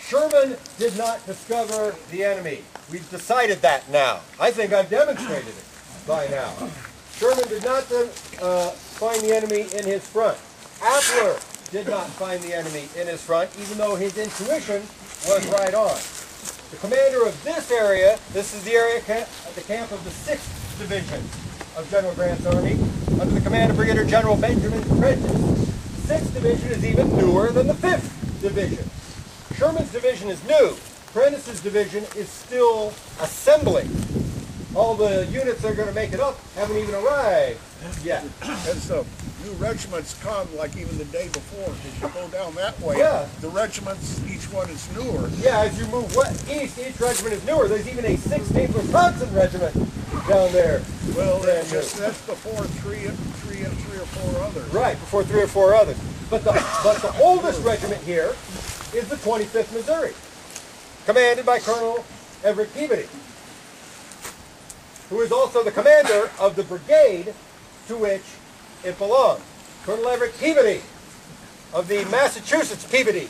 Sherman did not discover the enemy. We've decided that now. I think I've demonstrated it by now. Sherman did not find the enemy in his front. Appler did not find the enemy in his front, even though his intuition was right on. The commander of this area, this is the area at the camp of the 6th Division of General Grant's Army, under the command of Brigadier General Benjamin Prentice. The 6th Division is even newer than the 5th Division. Sherman's division is new. Prentice's division is still assembling. All the units that are going to make it up haven't even arrived yet. As new regiments come, like even the day before, as you go down that way, yeah, the regiments, each one is newer. Yeah, as you move east, each regiment is newer. There's even a 16th Wisconsin regiment down there. Well, that's before three or four others. Right, before 3 or 4 others. But the oldest regiment here is the 25th Missouri, commanded by Colonel Everett Peabody, who is also the commander of the brigade to which it belongs. Colonel Everett Peabody of the Massachusetts Peabody,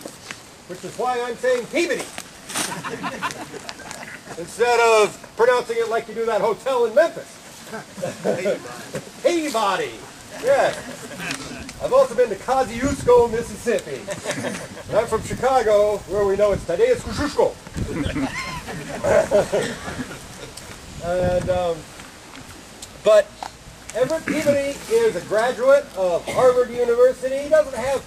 which is why I'm saying Peabody instead of pronouncing it like you do that hotel in Memphis. Peabody. Yes. I've also been to Kosciuszko, Mississippi. And I'm from Chicago, where we know it's Tadeusz Kosciuszko. But Everett Peabody is a graduate of Harvard University. He doesn't have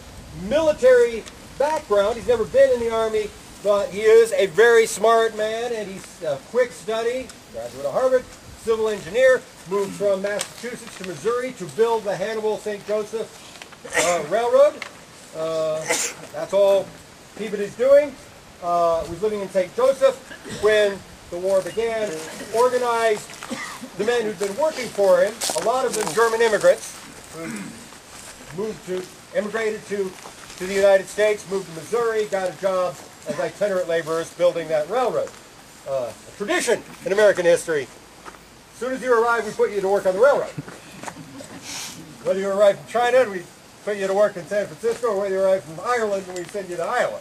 military background. He's never been in the Army, but he is a very smart man, and he's a quick study, graduate of Harvard, civil engineer, moved from Massachusetts to Missouri to build the Hannibal-St. Joseph Railroad. That's all Peabody's doing. Was living in St. Joseph when the war began, organized the men who'd been working for him, a lot of them German immigrants, who immigrated to the United States, moved to Missouri, got a job as itinerant laborers building that railroad. A tradition in American history. As soon as you arrive, we put you to work on the railroad. Whether you arrive from China, we put you to work in San Francisco, or whether you arrive from Ireland, we send you to Iowa.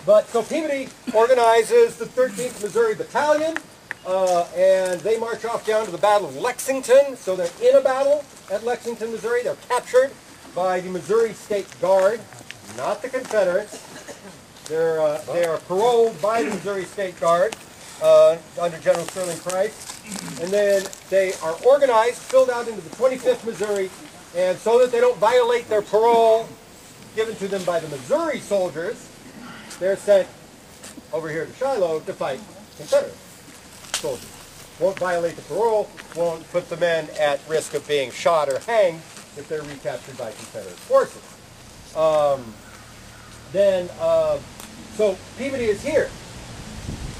But so Peabody organizes the 13th Missouri Battalion, and they march off down to the Battle of Lexington. So they're in a battle at Lexington, Missouri. They're captured by the Missouri State Guard, not the Confederates. They are paroled by the Missouri State Guard under General Sterling Price. And then they are organized, filled out into the 25th Missouri, and so that they don't violate their parole given to them by the Missouri soldiers, they're sent over here to Shiloh to fight Confederate soldiers. Won't violate the parole, won't put the men at risk of being shot or hanged if they're recaptured by Confederate forces. So Peabody is here.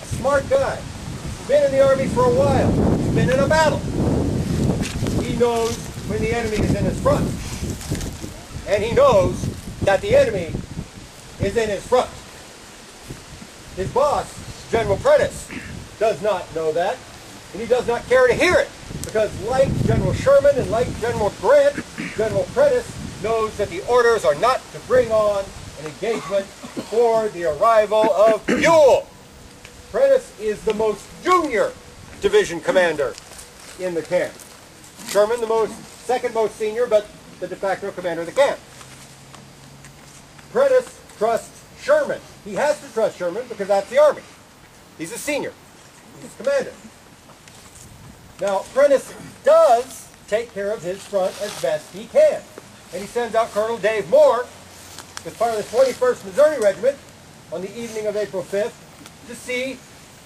A smart guy. He's been in the Army for a while. He's been in a battle. He knows when the enemy is in his front. And he knows that the enemy is in his front. His boss, General Prentice, does not know that, and he does not care to hear it, because like General Sherman and like General Grant, General Prentice knows that the orders are not to bring on an engagement before the arrival of Buell. Prentice is the most junior division commander in the camp. Sherman, the second most senior, but the de facto commander of the camp. Prentice trusts Sherman. He has to trust Sherman because that's the Army. He's a senior. He's commander. Now, Prentice does take care of his front as best he can. And he sends out Colonel Dave Moore with part of the 21st Missouri Regiment on the evening of April 5th to see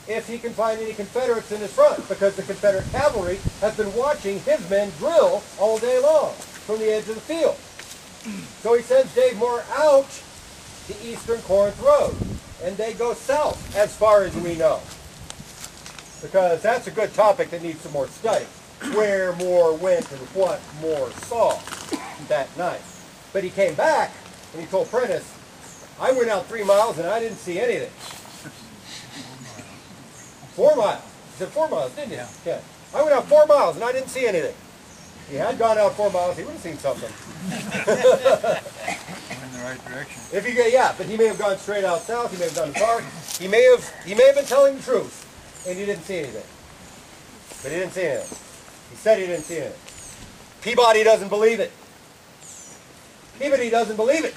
if he can find any Confederates in his front, because the Confederate cavalry has been watching his men drill all day long from the edge of the field. So he sends Dave Moore out the Eastern Corinth Road, and they go south as far as we know, because that's a good topic that needs some more study. Where Moore went and what Moore saw that night. But he came back and he told Prentice, I went out 3 miles and I didn't see anything. 4 miles. He said 4 miles, didn't you? Yeah. I went out 4 miles and I didn't see anything. If he had gone out 4 miles, he would have seen something. the right direction. If you get, yeah, but he may have gone straight out south. He may have gone far. He may have been telling the truth, and he didn't see anything. But he didn't see anything. He said he didn't see anything. Peabody doesn't believe it. Peabody doesn't believe it.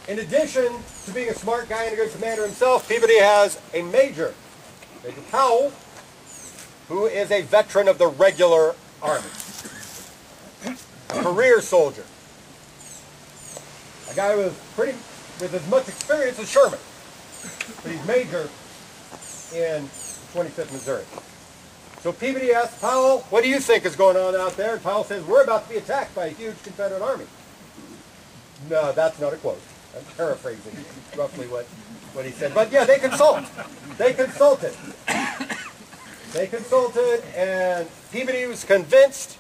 In addition to being a smart guy and a good commander himself, Peabody has a Major Powell, who is a veteran of the regular Army. A career soldier. A guy with as much experience as Sherman. But he's Major in 25th Missouri. So Peabody asks Powell, what do you think is going on out there? And Powell says, we're about to be attacked by a huge Confederate army. No, that's not a quote. I'm paraphrasing roughly what he said. But yeah, they consult. They consulted. They consulted, and Peabody was convinced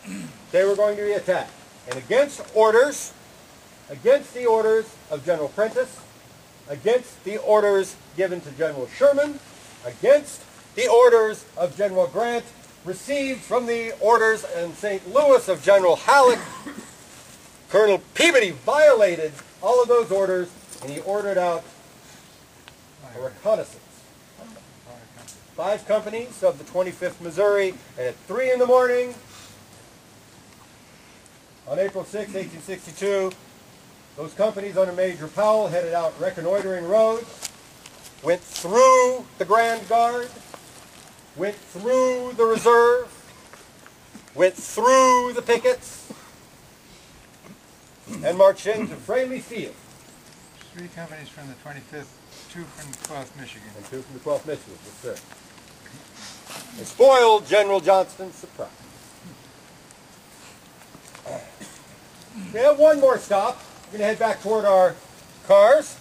they were going to be attacked. And against the orders of General Prentiss, against the orders given to General Sherman, against the orders of General Grant, received from the orders in St. Louis of General Halleck, Colonel Peabody violated all of those orders, and he ordered out a reconnaissance. 5 companies of the 25th Missouri, and at 3 in the morning, on April 6, 1862, those companies under Major Powell headed out reconnoitering roads, went through the Grand Guard, went through the reserve, went through the pickets, and marched into Fraley Field. 3 companies from the 25th, 2 from the 12th Michigan. And 2 from the 12th Michigan, yes sir. They spoiled General Johnston's surprise. We have one more stop. We're going to head back toward our cars.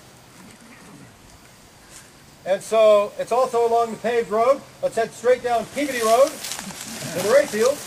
And so it's also along the paved road. Let's head straight down Peabody Road to the Rayfield.